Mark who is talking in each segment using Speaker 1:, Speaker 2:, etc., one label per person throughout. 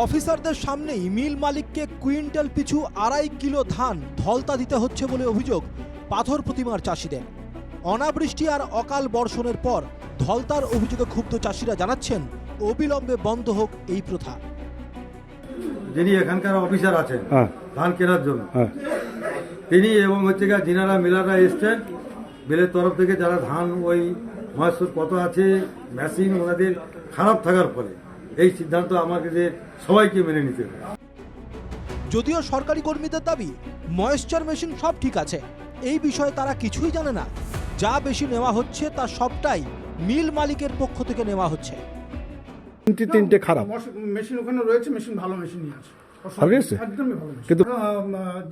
Speaker 1: অফিসারদের সামনেই মিল মালিককে কুইন্টাল পিছু 2.5 কিলো ধান ধলতা দিতে হচ্ছে বলে অভিযোগ পাথর প্রতিমার চাষিদের। অনাবৃষ্টি আর অকাল বর্ষণের পর ধলতার অভিযোগে ক্ষুব্ধ চাষিরা জানাচ্ছেন অবিলম্বে বন্ধ হোক এই প্রথা।
Speaker 2: যিনি এখানকার অফিসার আছেন ধান কেনার জন্য তিনি এবং যিনারা মিলাররা এসছেন মিলের তরফ থেকে যারা ধান ওই মহেশ্বর কত আছে মেশিন ওনাদের খারাপ থাকার ফলে এই সিদ্ধান্ত আমাদের সবাইকে মেনে নিতে হবে।
Speaker 1: যদিও সরকারি কর্মীদের দাবি ময়েশ্চার মেশিন সব ঠিক আছে, এই বিষয়ে তারা কিছুই জানে না। যা বেশি নেওয়া হচ্ছে তা সবটাই মিল মালিকের পক্ষ থেকে নেওয়া হচ্ছে।
Speaker 3: তিনটে খারাপ
Speaker 4: মেশিন ওখানে রয়েছে, মেশিন ভালো মেশিন নিয়ে আসে, একদমই ভালো। কিন্তু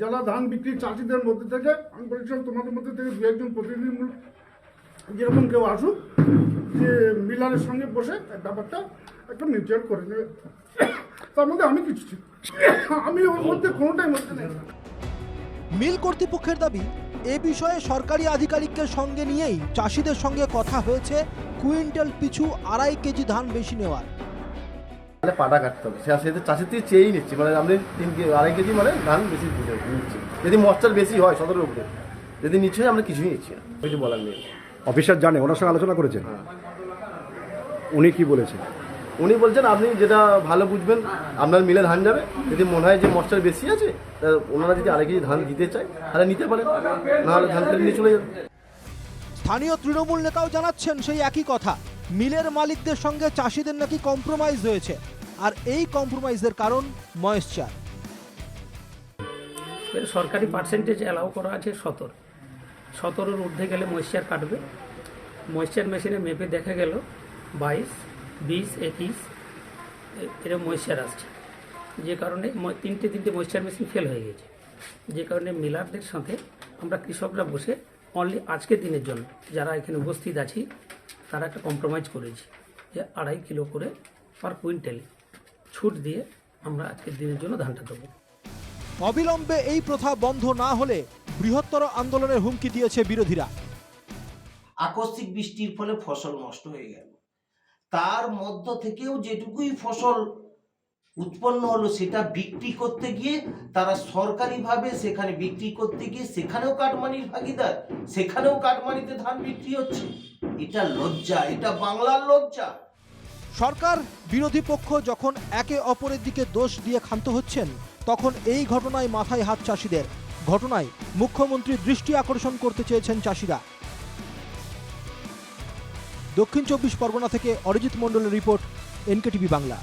Speaker 4: যারা ধান বিক্রি চাষিদের মধ্যে থেকে আমি বলেছিলাম তোমাদের মধ্যে থেকে দু একজন প্রতিনিধি যেরকম কেউ আসুক, যে মিলারের সঙ্গে বসে ব্যাপারটা একটা মিউচুয়াল করে নেবে। তার মধ্যে আমি কিছু ছিল, আমি ওর মধ্যে কোনোটাই মধ্যে নেই।
Speaker 1: মিল কর্তৃপক্ষের দাবি এ বিষয়ে সরকারি আধিকারিককে সঙ্গে নিয়েই চাষিদের সঙ্গে কথা হয়েছে কুইন্টাল পিছু 2.5 কেজি ধান বেশি নেওয়ার।
Speaker 5: পাটা কাটতে হবে, সেটা চাষির থেকে চেয়েই নিচ্ছি, মানে আমি 2.5 কেজি মানে ধান বেশি নিচ্ছি। যদি মশচার বেশি হয় 17-এর উপরে, যদি নিচ্ছে আমরা কিছুই নিচ্ছি না, কিছু বলার নেই।
Speaker 3: অফিসার জানে, ওনার সঙ্গে আলোচনা করেছেন? উনি কি বলেছেন?
Speaker 5: উনি বলছেন আপনি যেটা ভালো বুঝবেন, আপনার মিলে ধান যাবে, যদি মনে হয় যে মশচার বেশি আছে ওনারা যদি 2.5 কেজি ধান দিতে চায় তাহলে নিতে পারেন, নাহলে ধান ফেলে নিয়ে চলে যাবে।
Speaker 1: স্থানীয় তৃণমূল নেতাও জানাচ্ছেন সেই একই কথা। মিলের মালিকদের সঙ্গে চাষিদের নাকি কম্প্রোমাইজ হয়েছে, আর এই কম্প্রোমাইজের কারণ ময়েশ্চার।
Speaker 6: সরকারি পার্সেন্টেজ অ্যালাউ করা আছে 17-এর ঊর্ধ্বে গেলে ময়েশ্চার কাটবে। ময়েশ্চার মেশিনে মেপে দেখা গেল 22, 20, 21 এরকম ময়েশ্চার আসছে, যে কারণে তিনটে ময়েশ্চার মেশিন ফেল হয়ে গেছে। যে কারণে মিলারদের সাথে আমরা কৃষকরা বসে অনলি আজকের দিনের জন্য যারা এখানে উপস্থিত আছি তারা একটা কম্প্রোমাইজ করেছি যে 2.5 কিলো করে পার কুইন্টালে ছুট দিয়ে আমরা আজকের দিনের জন্য ধানটা দেবো।
Speaker 1: অবিলম্বে এই প্রথা বন্ধ না হলে বৃহত্তর আন্দোলনের হুমকি দিয়েছে বিরোধীরা।
Speaker 7: আকস্মিক বৃষ্টির ফলে ফসল নষ্ট হয়ে গেল, তার মধ্য থেকেও যেটুকুই ফসল উৎপন্ন হলো সেটা বিক্রি করতে গিয়ে তারা সরকারিভাবে সেখানে বিক্রি করতে গিয়ে সেখানেও কাটমানির ভাগিদার, সেখানেও কাটমানিতে ধান বিক্রি হচ্ছে। এটা লজ্জা, এটা বাংলার লজ্জা।
Speaker 1: সরকার বিরোধী পক্ষ যখন একে অপরের দিকে দোষ দিয়ে ক্ষান্ত হচ্ছেন, তখন এই ঘটনায় মাথায় হাত চাষিদের। ঘটনায় মুখ্যমন্ত্রীর দৃষ্টি আকর্ষণ করতে চেয়েছেন চাষিরা। দক্ষিণ 24 পরগনা থেকে অরিজিৎ মণ্ডলের রিপোর্ট, NKTV বাংলা।